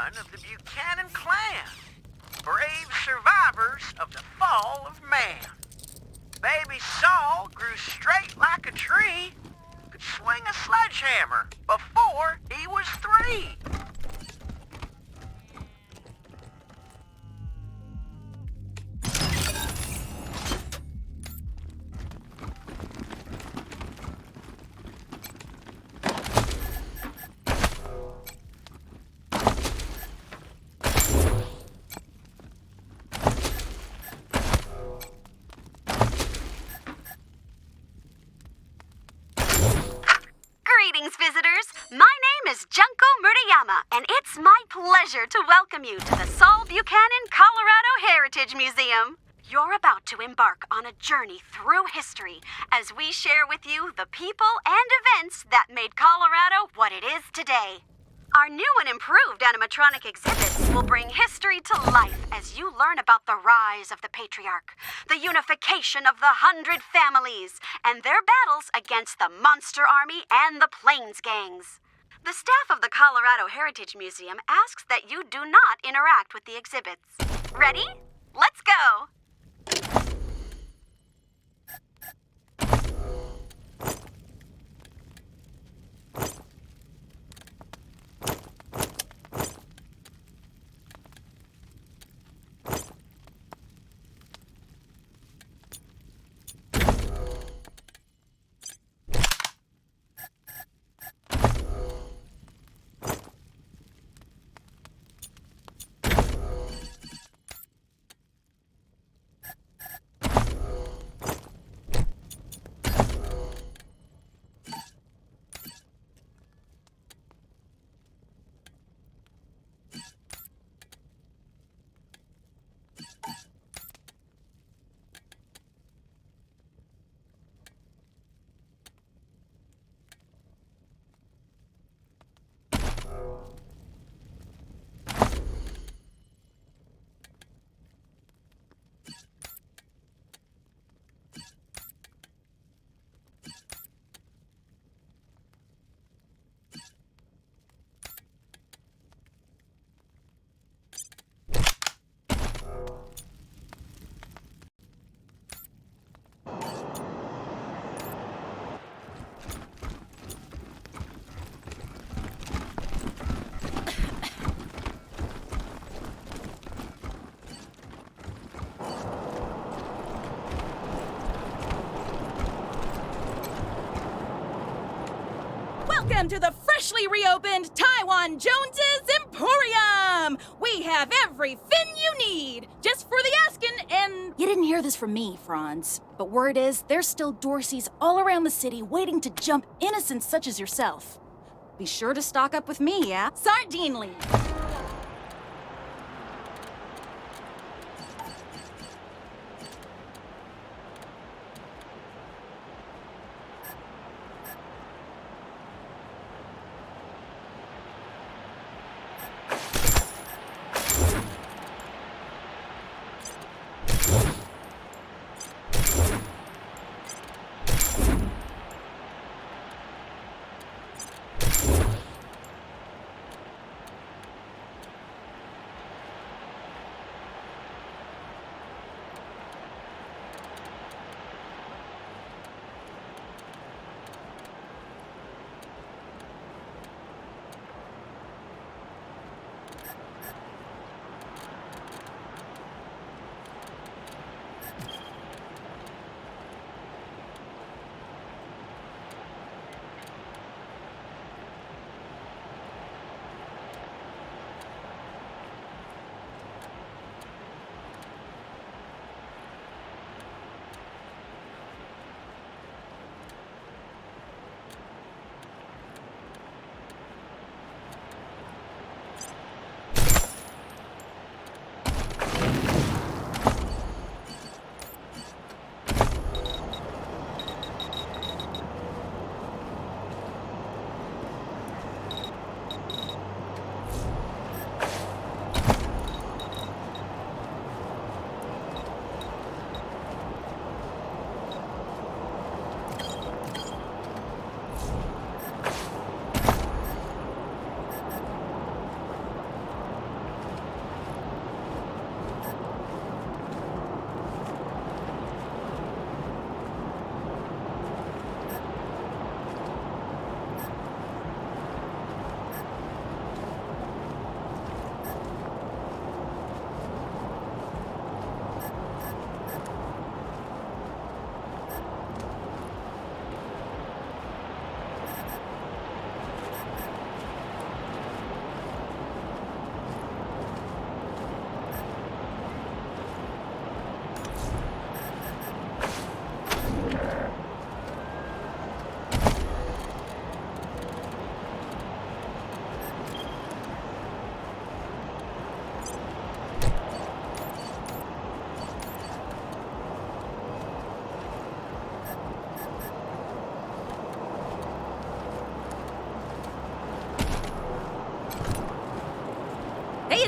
one of the Buchanan clan, brave survivors of the fall of man. Baby Saul grew straight like a tree, could swing a sledgehammer before he was 3. Visitors, my name is Junko Murayama, and it's my pleasure to welcome you to the Saul Buchanan, Colorado Heritage Museum. You're about to embark on a journey through history as we share with you the people and events that made Colorado what it is today. Our new and improved animatronic exhibits will bring history to life as you learn about the rise of the patriarch, the unification of the 100 families, and their battles against the Monster Army and the Plains Gangs. The staff of the Colorado Heritage Museum asks that you do not interact with the exhibits. Ready? Let's go! Welcome to the freshly reopened Taiwan Jones's Emporium! We have every fin you need, just for the asking, and... You didn't hear this from me, Franz. But word is, there's still Dorseys all around the city waiting to jump innocents such as yourself. Be sure to stock up with me, yeah? Sardinely.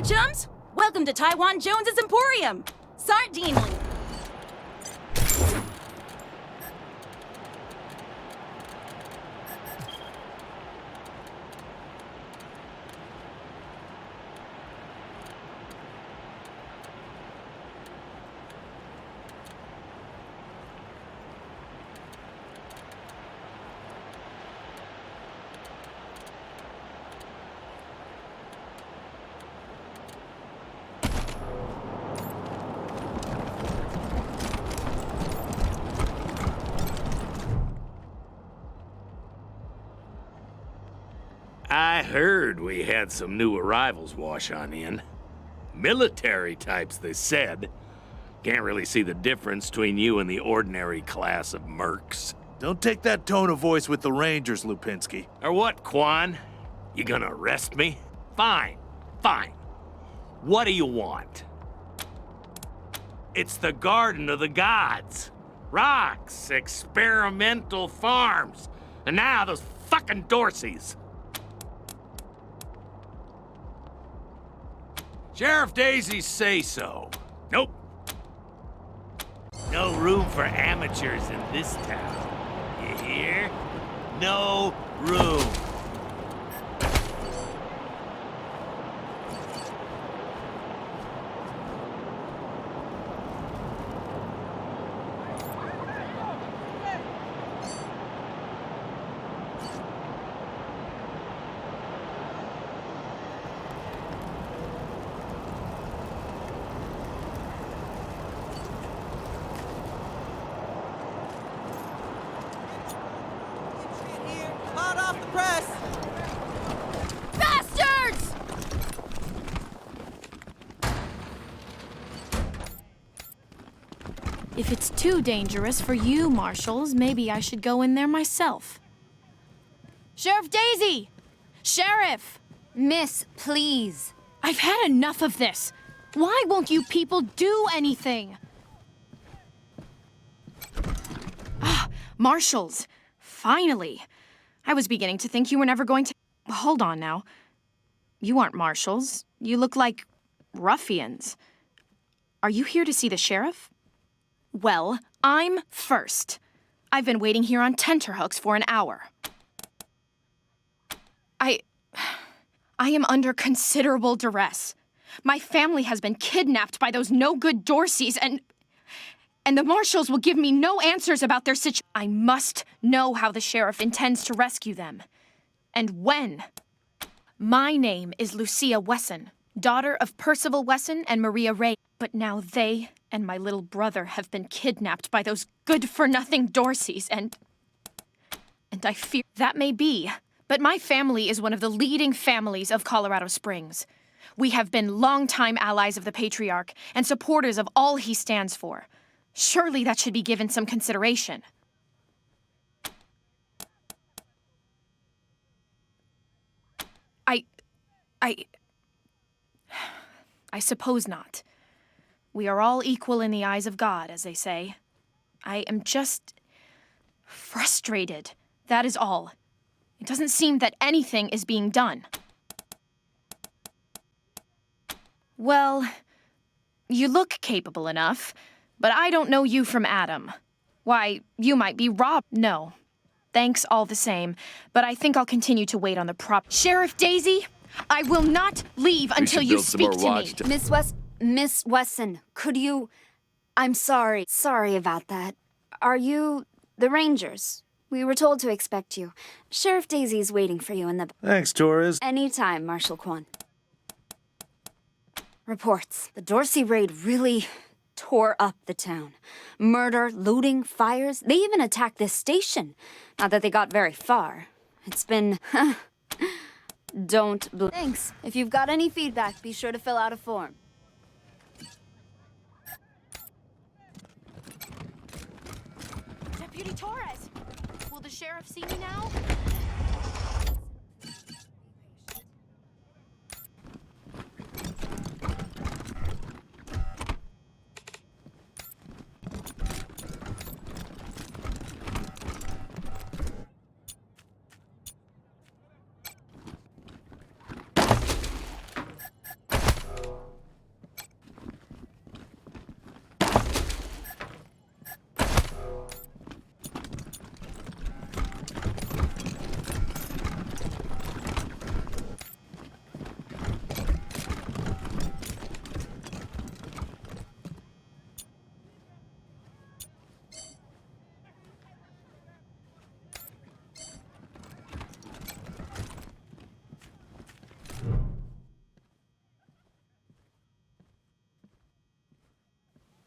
chums? Welcome to Taiwan Jones's Emporium. Sardine. I heard we had some new arrivals wash on in. Military types, they said. Can't really see the difference between you and the ordinary class of mercs. Don't take that tone of voice with the Rangers, Lupinski. Or what, Quan? You gonna arrest me? Fine, fine. What do you want? It's the Garden of the Gods. Rocks, experimental farms, and now those fucking Dorseys. Sheriff Daisy say so. Nope. No room for amateurs in this town. You hear? No room. Hot off the press! Bastards! If it's too dangerous for you, Marshals, maybe I should go in there myself. Sheriff Daisy! Sheriff! Miss, please. I've had enough of this. Why won't you people do anything? Marshals, finally. I was beginning to think you were never going to... Hold on now. You aren't marshals. You look like ruffians. Are you here to see the sheriff? Well, I'm first. I've been waiting here on tenterhooks for an hour. I am under considerable duress. My family has been kidnapped by those no-good Dorseys, and the marshals will give me no answers about their situation. I must know how the sheriff intends to rescue them. And when. My name is Lucia Wesson, daughter of Percival Wesson and Maria Ray. But now they and my little brother have been kidnapped by those good-for-nothing Dorseys, and I fear that may be. But my family is one of the leading families of Colorado Springs. We have been longtime allies of the Patriarch and supporters of all he stands for. Surely that should be given some consideration. I suppose not. We are all equal in the eyes of God, as they say. I am just frustrated. That is all. It doesn't seem that anything is being done. Well, you look capable enough, but I don't know you from Adam. Why, you might be Rob. No. Thanks all the same, but I think I'll continue to wait on the Sheriff Daisy, I will not leave until you speak to me. Miss Wesson, could you... I'm sorry. Sorry about that. Are you the Rangers? We were told to expect you. Sheriff Daisy's waiting for you in the... Thanks, Torres. Anytime, Marshal Quan. Reports. The Dorsey raid really tore up the town. Murder, looting, fires. They even attacked this station. Not that they got very far. It's been... Thanks. If you've got any feedback, be sure to fill out a form. Deputy Torres! Will the sheriff see me now?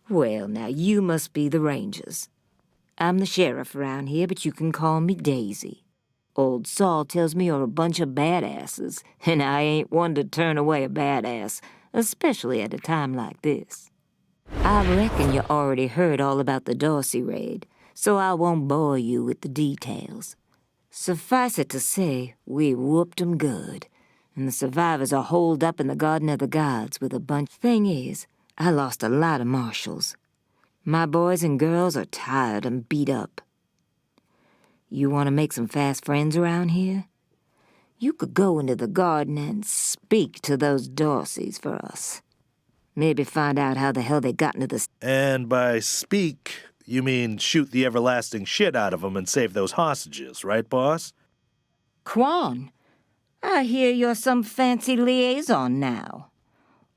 Well, now you must be the Rangers. I'm the sheriff around here, but you can call me Daisy. Old Saul tells me you're a bunch of badasses, and I ain't one to turn away a badass, especially at a time like this. I reckon you already heard all about the Dorsey raid, so I won't bore you with the details. Suffice it to say, we whooped 'em good, and the survivors are holed up in the Garden of the Gods with a bunch. Thing is, I lost a lot of marshals. My boys and girls are tired and beat up. You want to make some fast friends around here? You could go into the garden and speak to those Dorseys for us. Maybe find out how the hell they got into this. And by speak, you mean shoot the everlasting shit out of them and save those hostages, right, boss? Quan, I hear you're some fancy liaison now.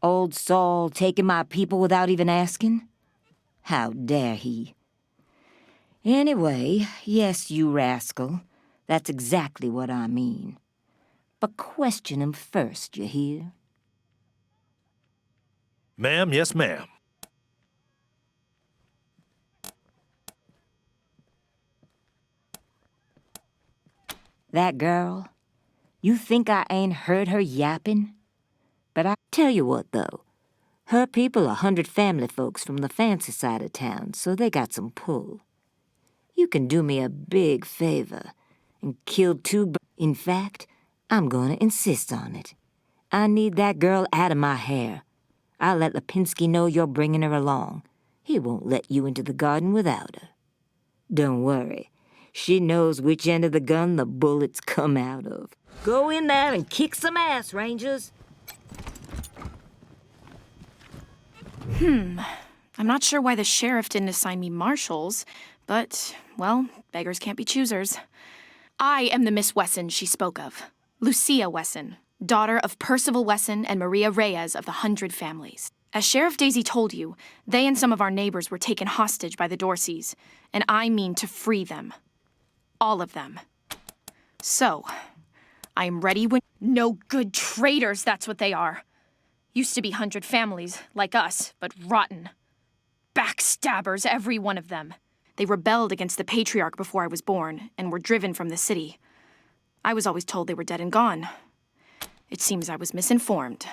Old Saul taking my people without even asking? How dare he? Anyway, yes, you rascal. That's exactly what I mean. But question him first, you hear? Ma'am, yes, ma'am. That girl, you think I ain't heard her yapping? But I tell you what, though. Her people are 100 family folks from the fancy side of town, so they got some pull. You can do me a big favor and kill 2 birds. In fact, I'm gonna insist on it. I need that girl out of my hair. I'll let Lipinski know you're bringing her along. He won't let you into the garden without her. Don't worry. She knows which end of the gun the bullets come out of. Go in there and kick some ass, Rangers. I'm not sure why the sheriff didn't assign me marshals, but, well, beggars can't be choosers. I am the Miss Wesson she spoke of. Lucia Wesson, daughter of Percival Wesson and Maria Reyes of the 100 Families. As Sheriff Daisy told you, they and some of our neighbors were taken hostage by the Dorseys, and I mean to free them. All of them. So, I am ready when— No good traitors, that's what they are. Used to be 100 Families, like us, but rotten. Backstabbers, every one of them. They rebelled against the Patriarch before I was born, and were driven from the city. I was always told they were dead and gone. It seems I was misinformed.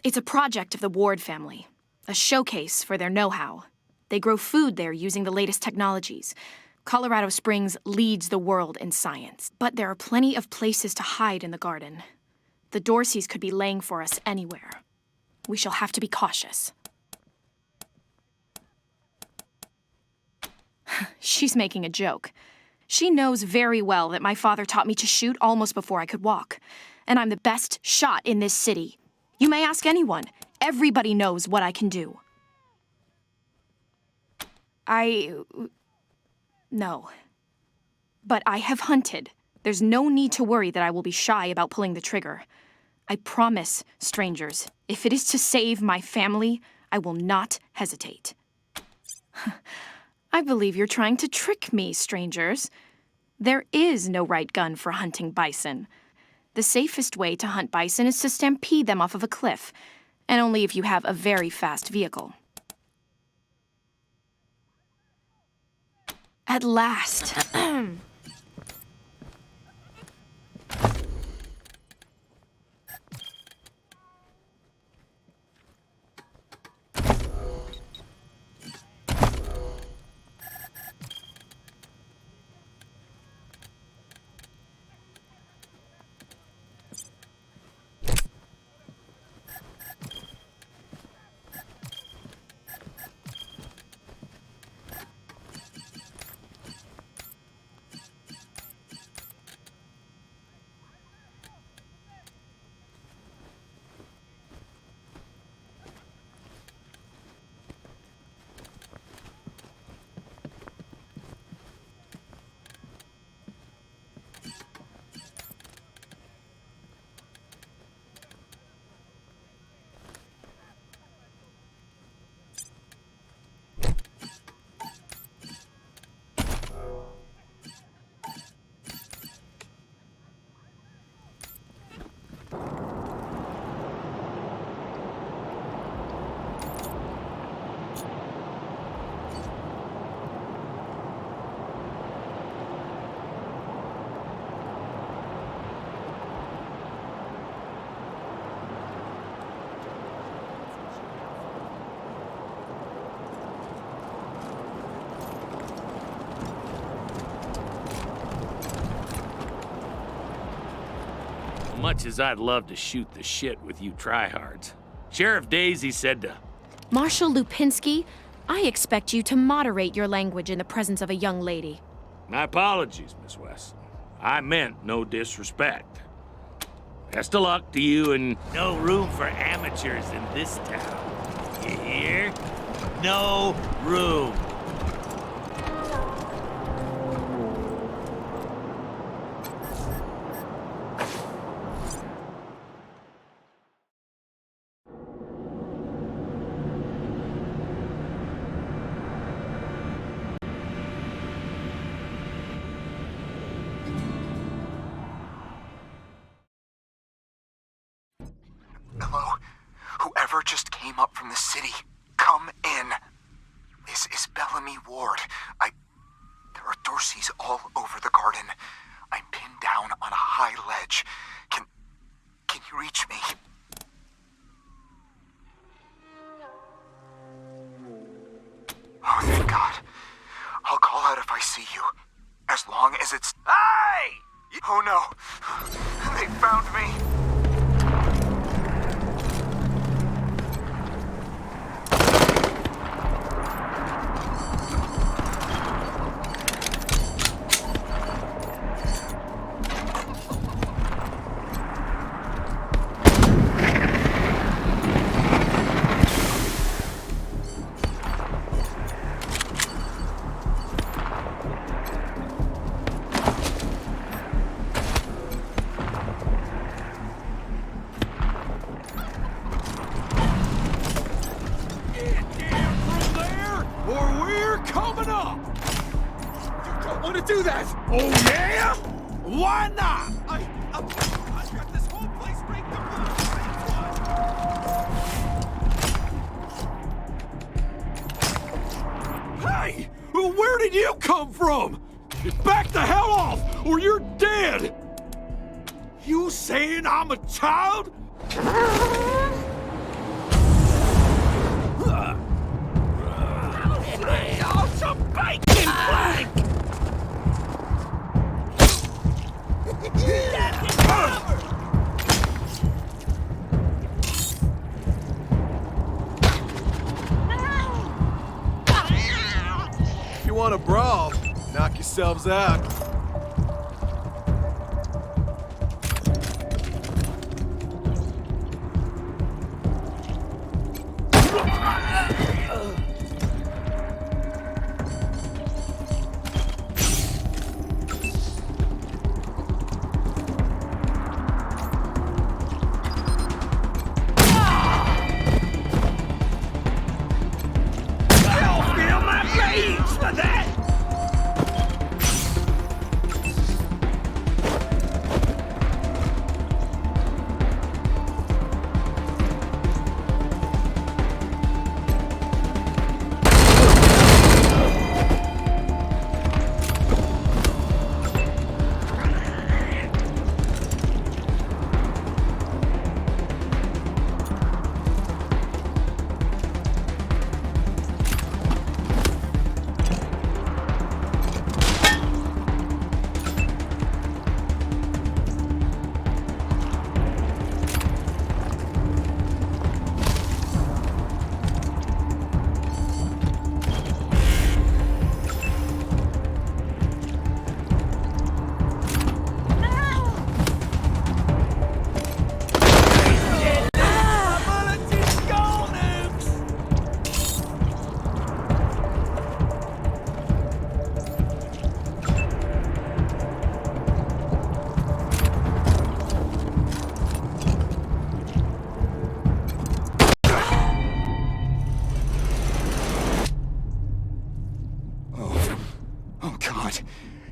It's a project of the Ward family, a showcase for their know-how. They grow food there using the latest technologies. Colorado Springs leads the world in science. But there are plenty of places to hide in the garden. The Dorseys could be laying for us anywhere. We shall have to be cautious. She's making a joke. She knows very well that my father taught me to shoot almost before I could walk. And I'm the best shot in this city. You may ask anyone. Everybody knows what I can do. No. But I have hunted. There's no need to worry that I will be shy about pulling the trigger. I promise, strangers, if it is to save my family, I will not hesitate. I believe you're trying to trick me, strangers. There is no right gun for hunting bison. The safest way to hunt bison is to stampede them off of a cliff, and only if you have a very fast vehicle. At last. much as I'd love to shoot the shit with you tryhards, Sheriff Daisy said to... Marshal Lupinski, I expect you to moderate your language in the presence of a young lady. My apologies, Miss Weston. I meant no disrespect. Best of luck to you, and no room for amateurs in this town. You hear? No room. Hello? Whoever just came up from the city, come in. This is Bellamy Ward. There are Dorseys all over the garden. I'm pinned down on a high ledge. Can you reach me? Oh, thank God. I'll call out if I see you. As long as it's... Hey! Oh no. They found me. Do that! Oh, yeah? Why not? I've got this whole place rigged up. Hey! Where did you come from? Back the hell off, or you're dead! You saying I'm a child? Oh, some bacon flank! If you want a brawl, knock yourselves out.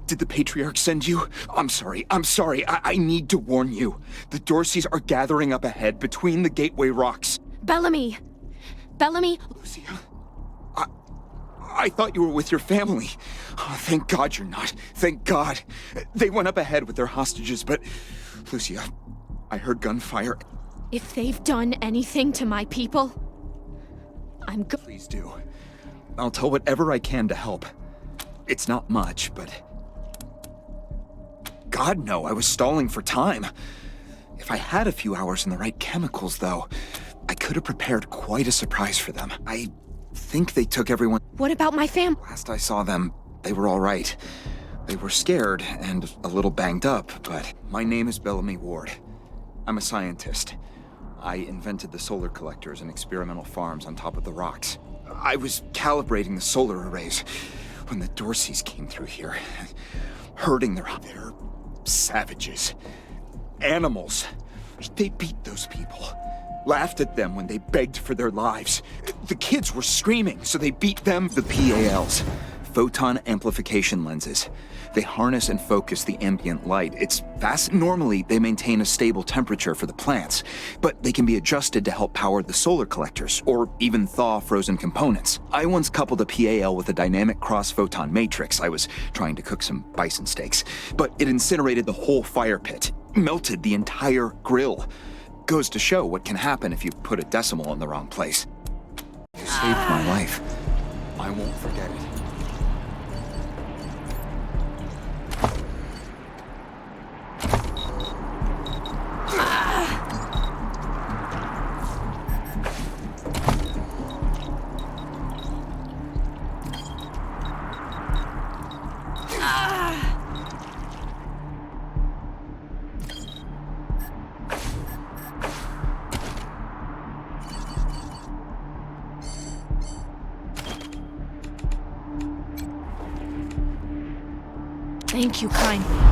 Did the Patriarch send you? I'm sorry. I need to warn you. The Dorseys are gathering up ahead between the Gateway Rocks. Bellamy! Bellamy! Lucia, I thought you were with your family. Oh, thank God you're not. Thank God. They went up ahead with their hostages, but... Lucia, I heard gunfire. If they've done anything to my people, Please do. I'll tell whatever I can to help. It's not much, but... God, no, I was stalling for time. If I had a few hours and the right chemicals, though, I could have prepared quite a surprise for them. I think they took everyone. What about my family? Last I saw them, they were all right. They were scared and a little banged up, but my name is Bellamy Ward. I'm a scientist. I invented the solar collectors and experimental farms on top of the rocks. I was calibrating the solar arrays when the Dorseys came through here, herding their savages. Animals. They beat those people. Laughed at them when they begged for their lives. The kids were screaming, so they beat them. The PALs. Photon amplification lenses. They harness and focus the ambient light. It's fast. Normally, they maintain a stable temperature for the plants, but they can be adjusted to help power the solar collectors, or even thaw frozen components. I once coupled a PAL with a dynamic cross-photon matrix. I was trying to cook some bison steaks, but it incinerated the whole fire pit, melted the entire grill. Goes to show what can happen if you put a decimal in the wrong place. You saved my life. I won't forget it. Thank you kindly.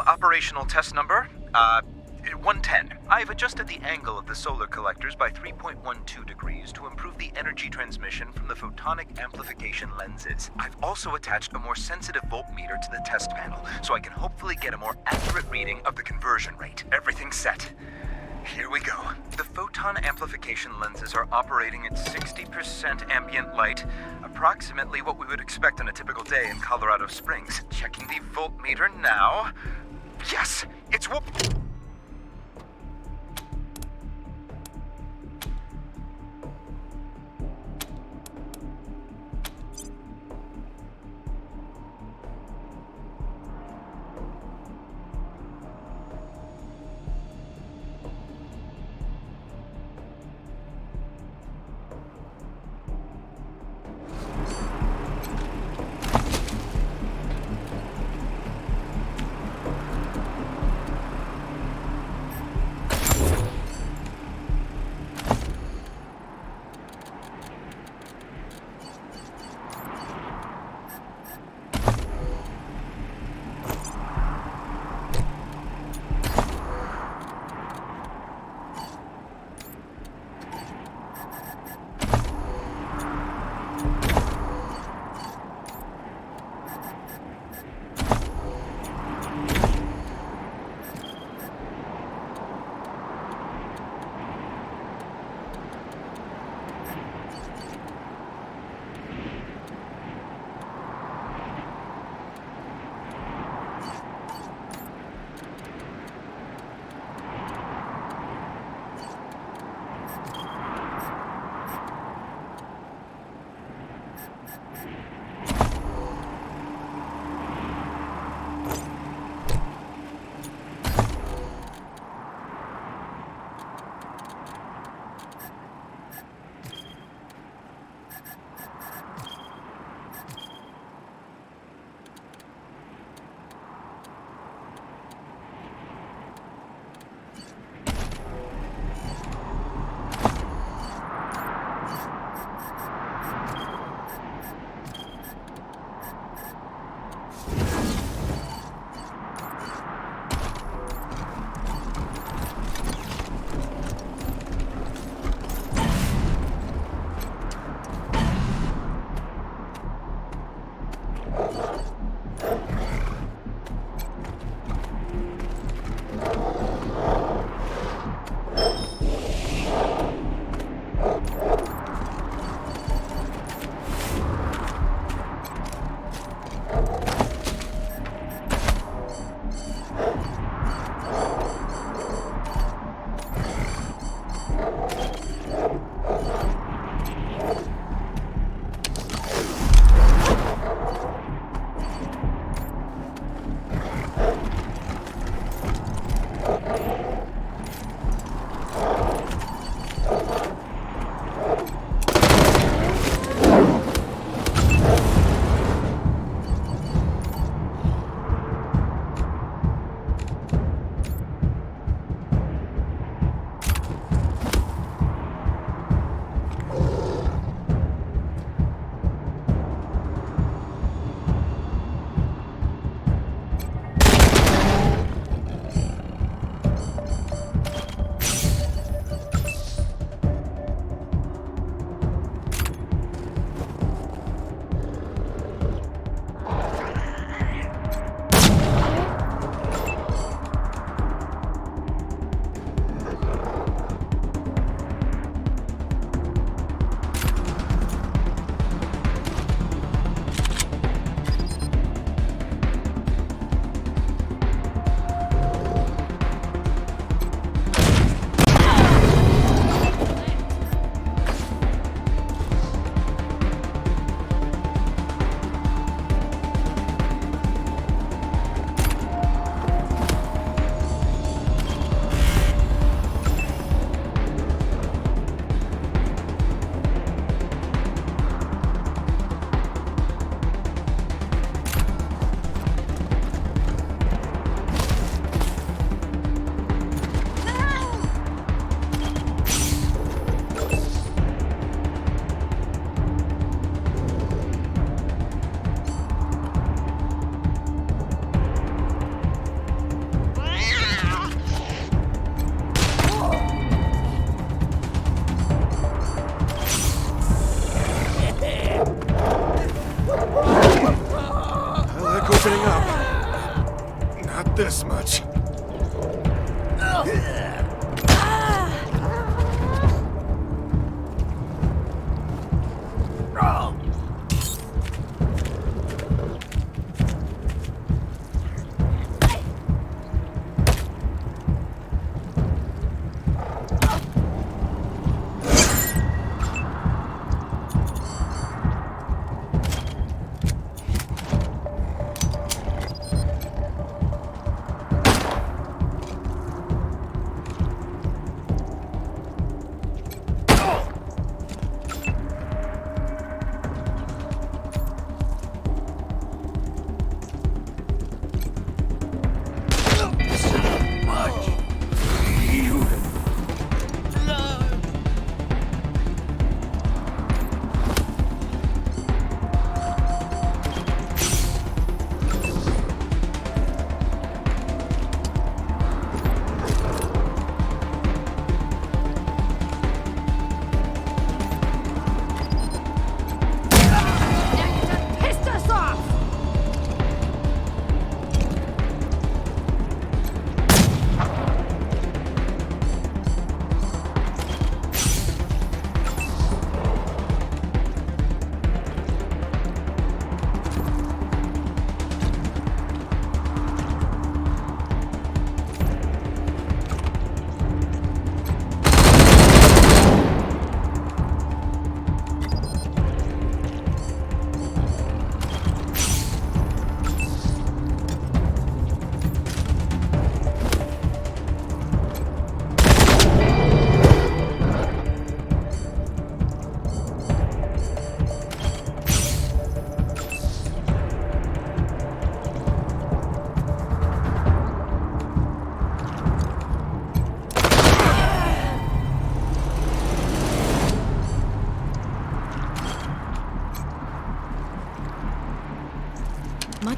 Operational test number, 110. I've adjusted the angle of the solar collectors by 3.12 degrees to improve the energy transmission from the photonic amplification lenses. I've also attached a more sensitive voltmeter to the test panel, so I can hopefully get a more accurate reading of the conversion rate. Everything's set. Here we go. The photon amplification lenses are operating at 60% ambient light, approximately what we would expect on a typical day in Colorado Springs. Checking the voltmeter now. Yes, it's what...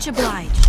Much obliged.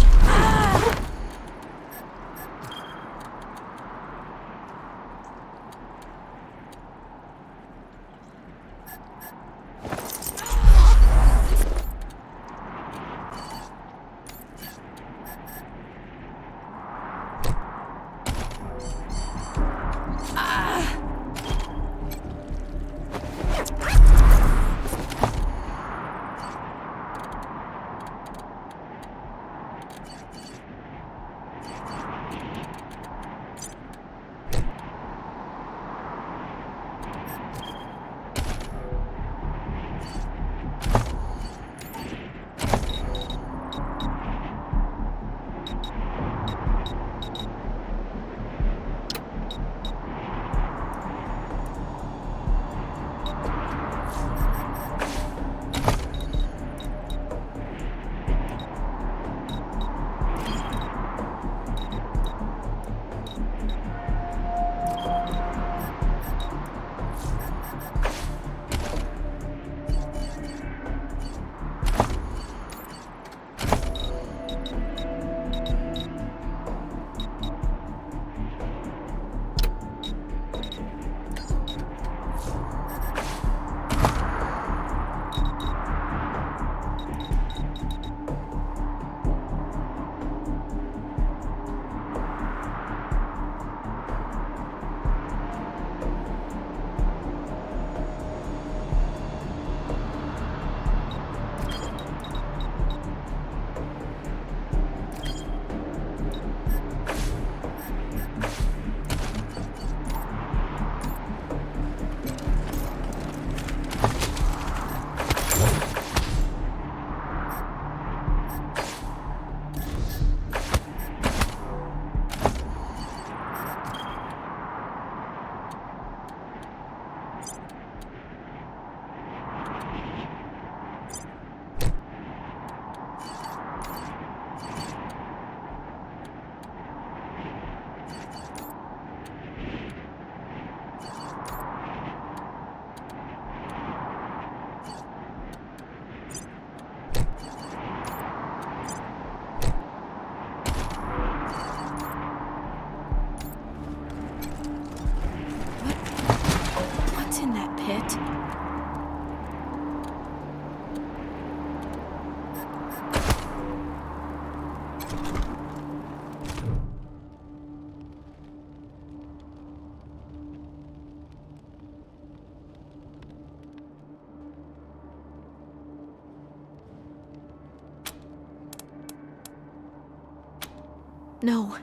No.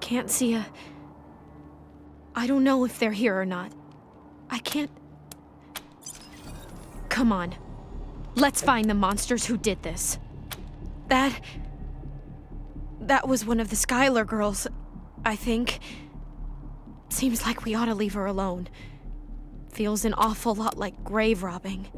Can't see a... I don't know if they're here or not. I can't... Come on. Let's find the monsters who did this. That was one of the Skylar girls, I think. Seems like we ought to leave her alone. Feels an awful lot like grave robbing.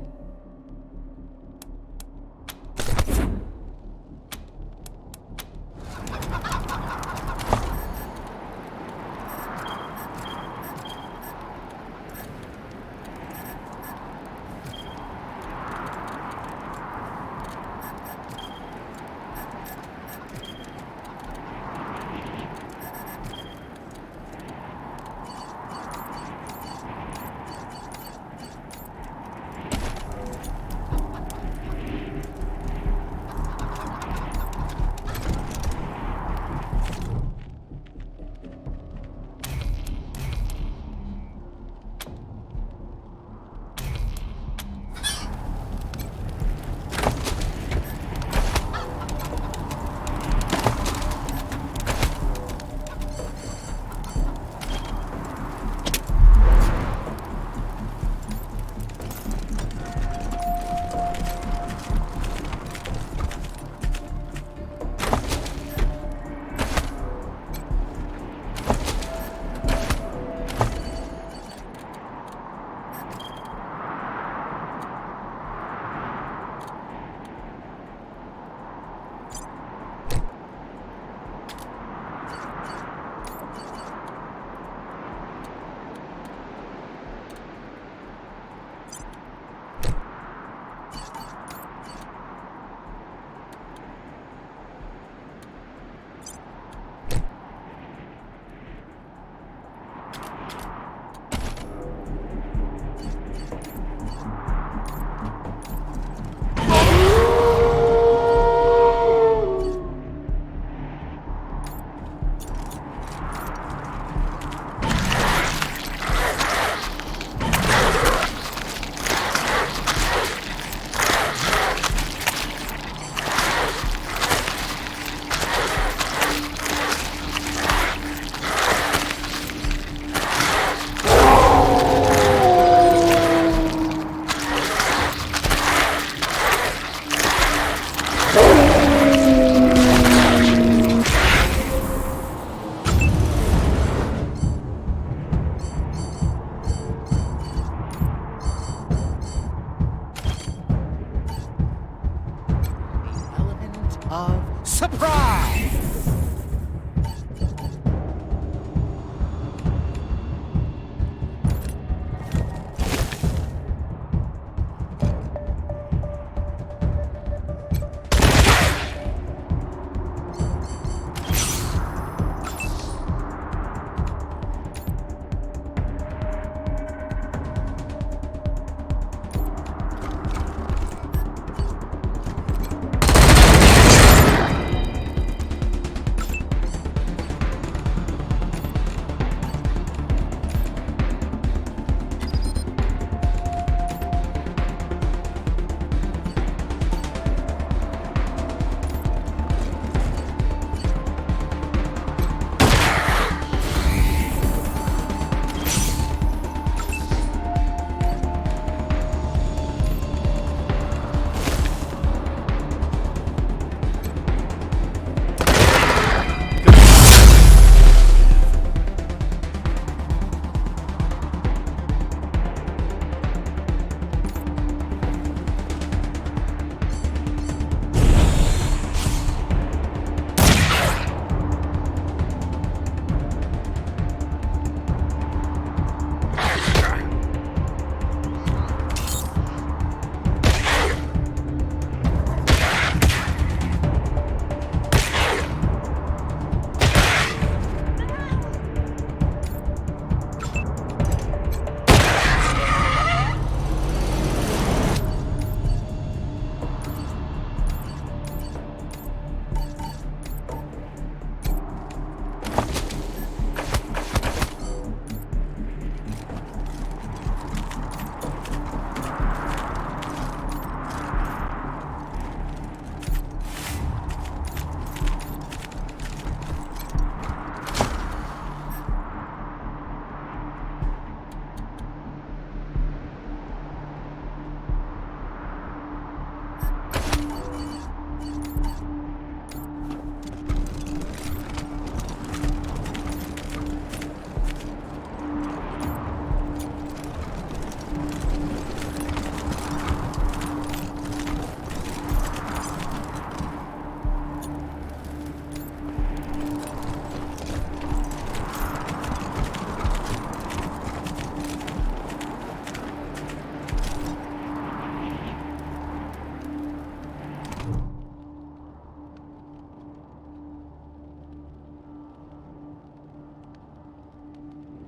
Of surprise!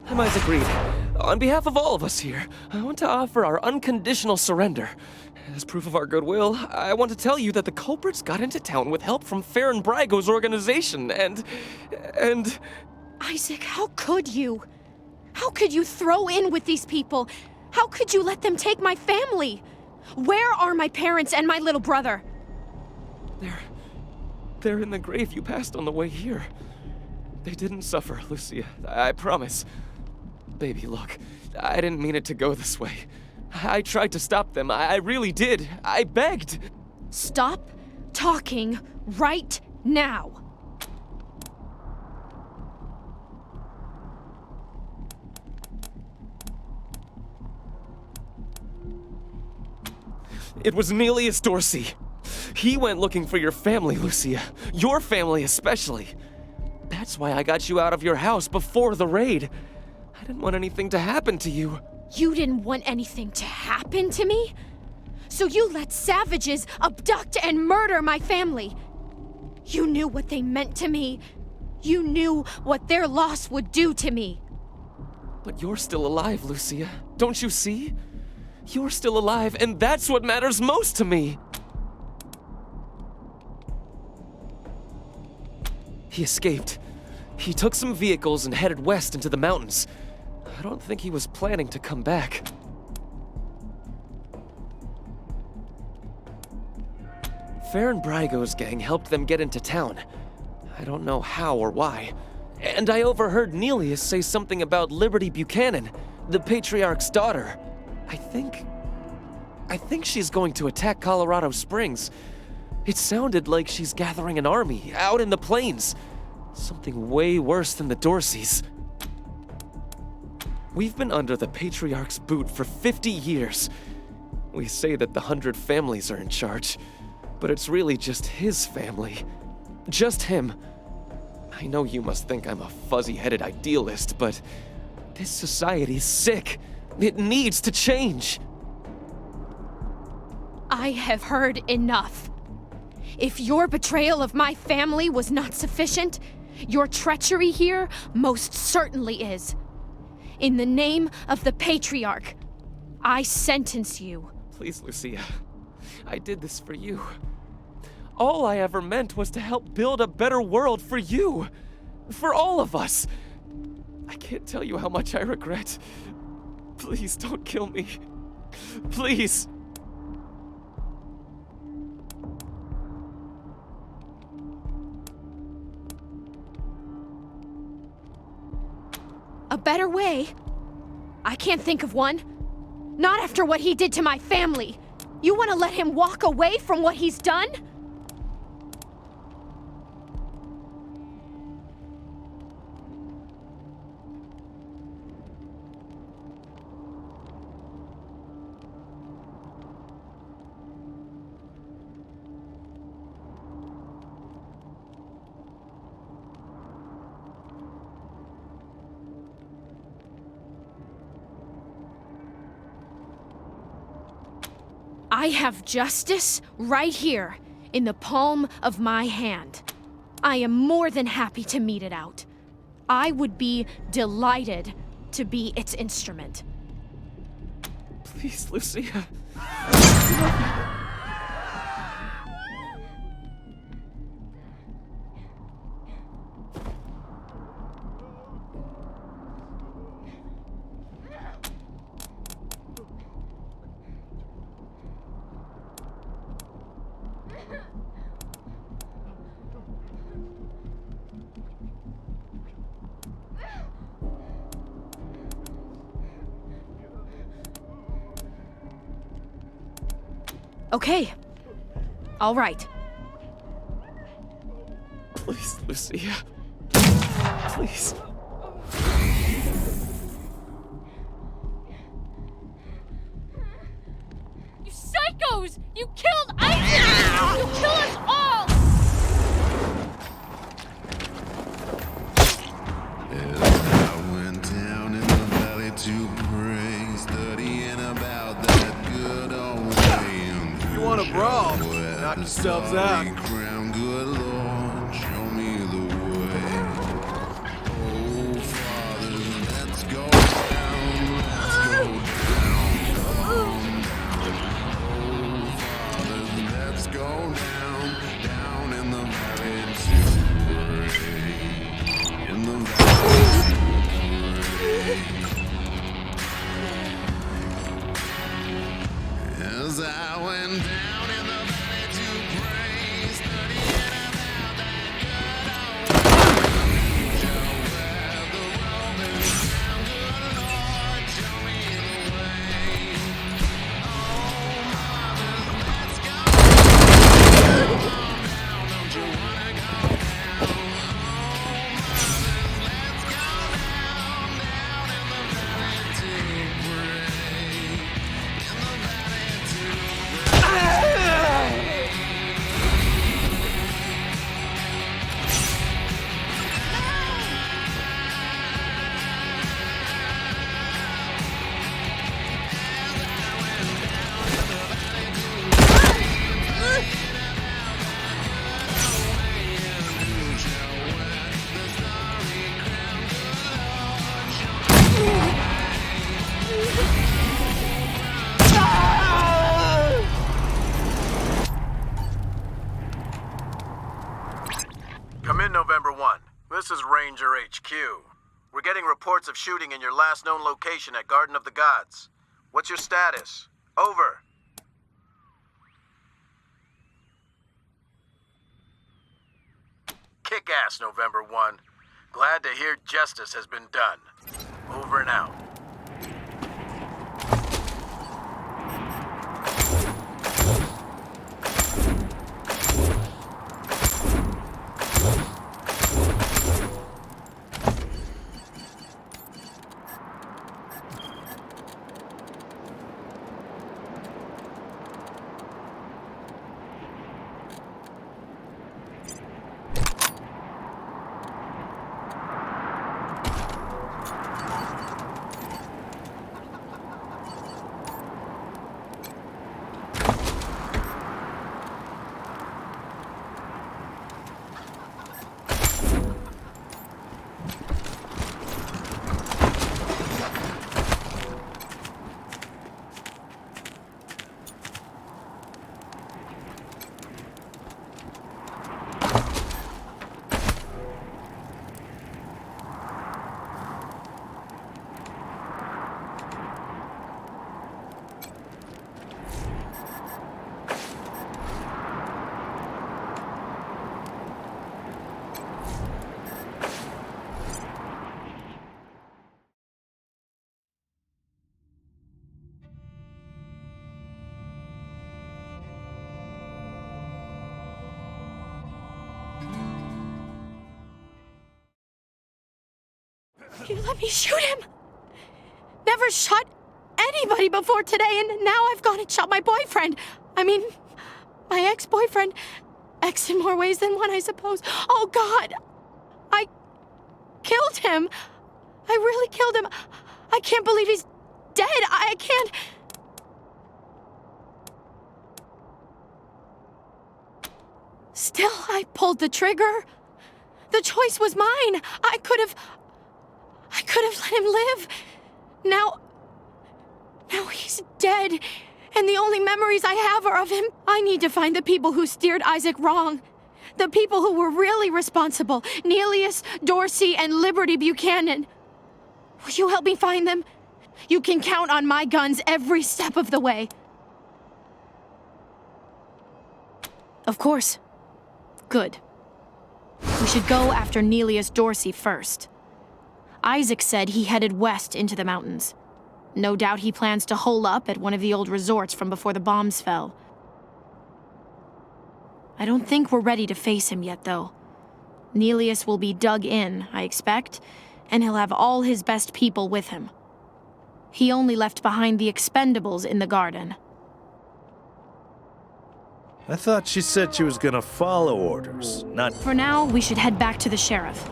I'm Isaac Reed. On behalf of all of us here, I want to offer our unconditional surrender. As proof of our goodwill, I want to tell you that the culprits got into town with help from Farron Brago's organization, and... Isaac, how could you? How could you throw in with these people? How could you let them take my family? Where are my parents and my little brother? They're in the grave you passed on the way here. They didn't suffer, Lucia, I promise. Baby, look, I didn't mean it to go this way. I tried to stop them, I really did. I begged. Stop talking right now. It was Nelius Dorsey. He went looking for your family, Lucia. Your family especially. That's why I got you out of your house before the raid. I didn't want anything to happen to you. You didn't want anything to happen to me? So you let savages abduct and murder my family. You knew what they meant to me. You knew what their loss would do to me. But you're still alive, Lucia. Don't you see? You're still alive, and that's what matters most to me. He escaped. He took some vehicles and headed west into the mountains. I don't think he was planning to come back. Farron Brygo's gang helped them get into town. I don't know how or why. And I overheard Nelius say something about Liberty Buchanan, the Patriarch's daughter. I think she's going to attack Colorado Springs. It sounded like she's gathering an army out in the plains. Something way worse than the Dorseys. We've been under the Patriarch's boot for 50 years. We say that the 100 families are in charge, but it's really just his family. Just him. I know you must think I'm a fuzzy-headed idealist, but this society's sick. It needs to change. I have heard enough. If your betrayal of my family was not sufficient, your treachery here most certainly is. In the name of the Patriarch, I sentence you. Please, Lucia. I did this for you. All I ever meant was to help build a better world for you. For all of us. I can't tell you how much I regret. Please don't kill me. Please. A better way? I can't think of one. Not after what he did to my family. You want to let him walk away from what he's done? I have justice right here, in the palm of my hand. I am more than happy to mete it out. I would be delighted to be its instrument. Please, Lucia. Okay. All right. Please, Lucia. Please. You psychos! You killed Isaac! You kill us all! I went down in the valley to pray, studying about that good old way. You want a brawl? Knock yourselves out. Crown, good Lord, show me the way. Oh, Father, let's go down, Oh, Father, let's go down in the valley to pray. In the valley to pray. As I went down in the valley to pray, studying about that good old way. Where the Romans found good Lord, show me the way. Oh, mothers, let's go down. Don't you wanna go down? Oh, mothers, let's go down in the valley to pray. In the valley to pray. getting reports of shooting in your last known location at Garden of the Gods. What's your status? Over. Kick ass, November 1. Glad to hear justice has been done. Over and out. You let me shoot him! Never shot anybody before today, and now I've gone and shot my boyfriend. I mean, my ex-boyfriend. Ex in more ways than one, I suppose. Oh, God! I killed him! I really killed him! I can't believe he's dead! I can't... Still, I pulled the trigger. The choice was mine. I could have let him live. Now he's dead, and the only memories I have are of him. I need to find the people who steered Isaac wrong. The people who were really responsible. Nelius, Dorsey, and Liberty Buchanan. Will you help me find them? You can count on my guns every step of the way. Of course. Good. We should go after Nelius Dorsey first. Isaac said he headed west into the mountains. No doubt he plans to hole up at one of the old resorts from before the bombs fell. I don't think we're ready to face him yet, though. Nelius will be dug in, I expect, and he'll have all his best people with him. He only left behind the expendables in the garden. I thought she said she was gonna follow orders, not... For now, we should head back to the sheriff.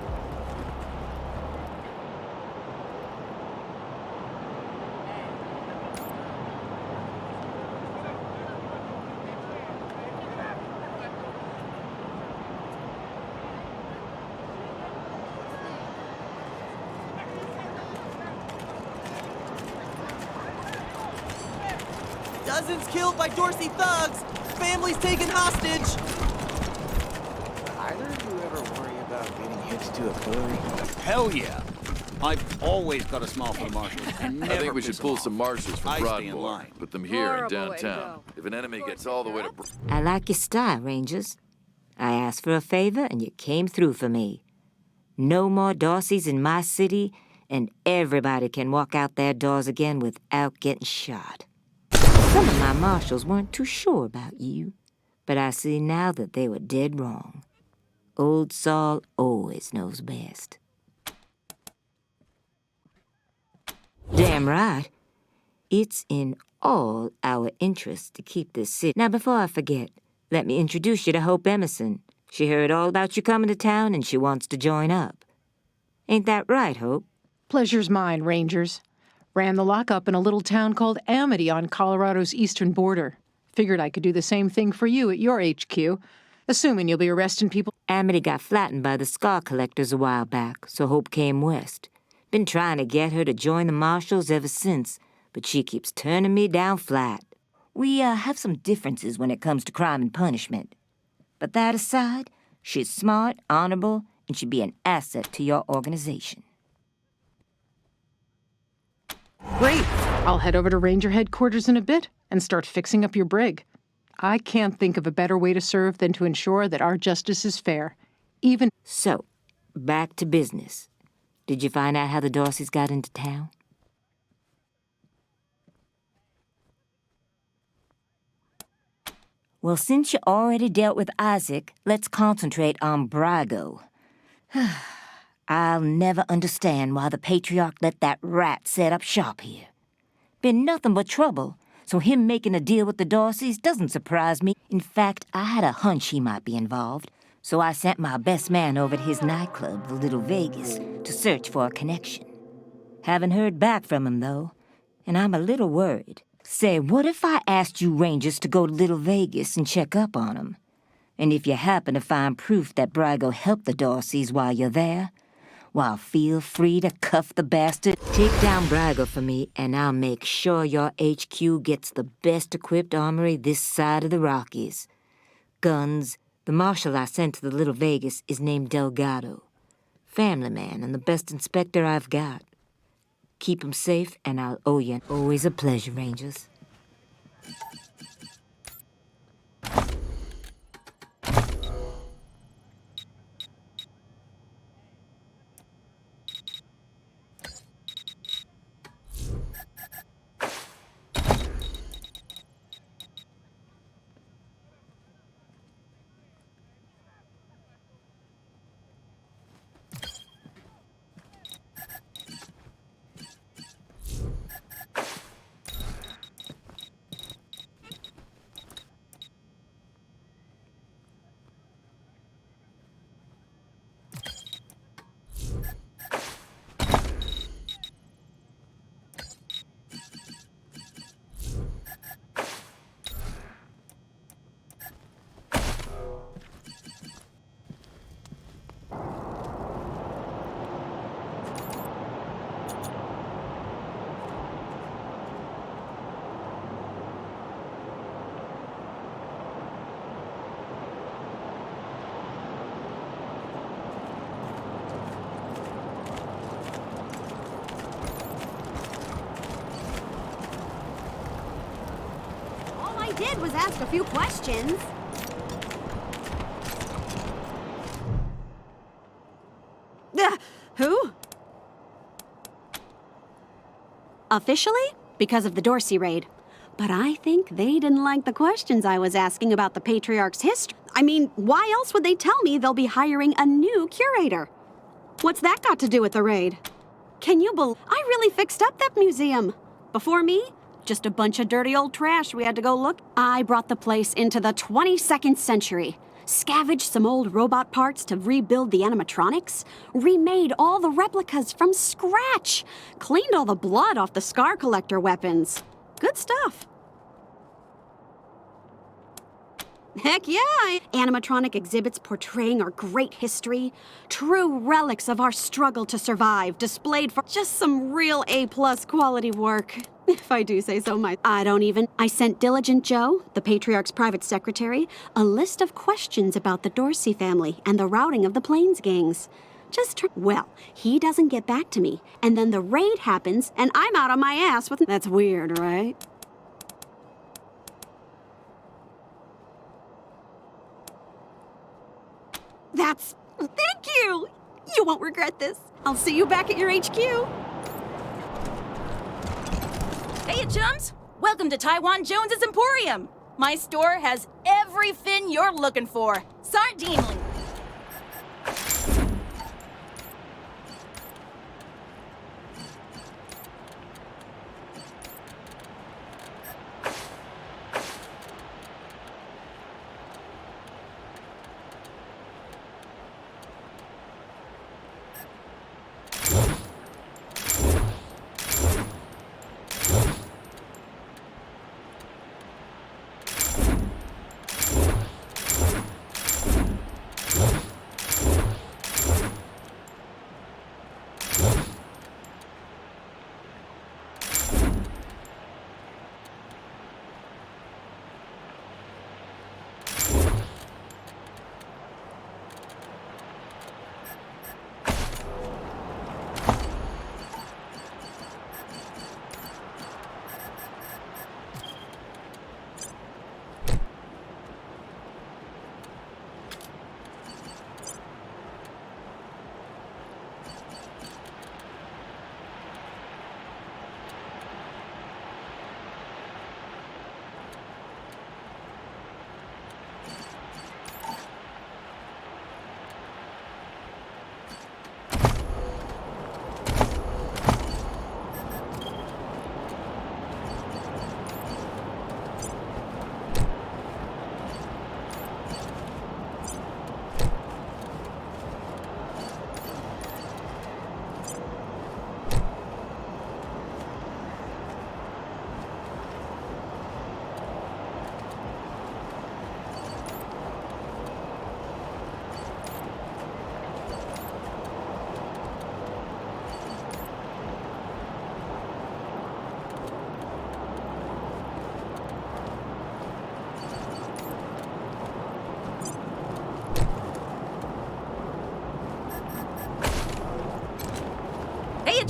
Dozens killed by Dorsey thugs! Families taken hostage! Either of you ever worry about getting hitched to a quarry? Hell yeah! I've always got a smile for the marshals. I think we should pull some marshals from I stay in Broadmoor. line. Put them here in downtown. If an enemy gets all the way to... I like your style, Rangers. I asked for a favor, and you came through for me. No more Dorseys in my city, and everybody can walk out their doors again without getting shot. Some of my marshals weren't too sure about you, but I see now that they were dead wrong. Old Saul always knows best. Damn right. It's in all our interests to keep this city. Now, before I forget, let me introduce you to Hope Emerson. She heard all about you coming to town, and she wants to join up. Ain't that right, Hope? Pleasure's mine, Rangers. Ran the lockup in a little town called Amity on Colorado's eastern border. Figured I could do the same thing for you at your HQ, assuming you'll be arresting people. Amity got flattened by the scar collectors a while back, so Hope came west. Been trying to get her to join the marshals ever since, but she keeps turning me down flat. We have some differences when it comes to crime and punishment. But that aside, she's smart, honorable, and should be an asset to your organization. Great. I'll head over to Ranger headquarters in a bit and start fixing up your brig. I can't think of a better way to serve than to ensure that our justice is fair, even... So, back to business. Did you find out how the Dorseys got into town? Well, since you already dealt with Isaac, let's concentrate on Brago. I'll never understand why the Patriarch let that rat set up shop here. Been nothing but trouble, so him making a deal with the Dorseys doesn't surprise me. In fact, I had a hunch he might be involved, so I sent my best man over to his nightclub, the Little Vegas, to search for a connection. Haven't heard back from him, though, and I'm a little worried. Say, what if I asked you Rangers to go to Little Vegas and check up on him? And if you happen to find proof that Brago helped the Dorseys while you're there, well, feel free to cuff the bastard. Take down Brago for me, and I'll make sure your HQ gets the best-equipped armory this side of the Rockies. Guns. The marshal I sent to the Little Vegas is named Delgado. Family man and the best inspector I've got. Keep him safe, and I'll owe you. Always a pleasure, Rangers. Did was ask a few questions. Who? Officially, because of the Dorsey raid. But I think they didn't like the questions I was asking about the Patriarch's history. I mean, why else would they tell me they'll be hiring a new curator? What's that got to do with the raid? Can you believe I really fixed up that museum? Before me? Just a bunch of dirty old trash we had to go look. I brought the place into the 22nd century. Scavenged some old robot parts to rebuild the animatronics. Remade all the replicas from scratch. Cleaned all the blood off the Scar Collector weapons. Good stuff. Heck yeah! Animatronic exhibits portraying our great history. True relics of our struggle to survive, displayed for just some real A-plus quality work. If I do say so I sent Diligent Joe, the Patriarch's private secretary, a list of questions about the Dorsey family and the routing of the Plains gangs. Well, he doesn't get back to me, and then the raid happens, and I'm out on my ass with... That's weird, right? Thank you! You won't regret this. I'll see you back at your HQ. Hey, chums! Welcome to Taiwan Jones's Emporium. My store has every fin you're looking for. Sardinely.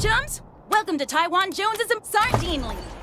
chums? Welcome to Taiwan Jones's Sardine League.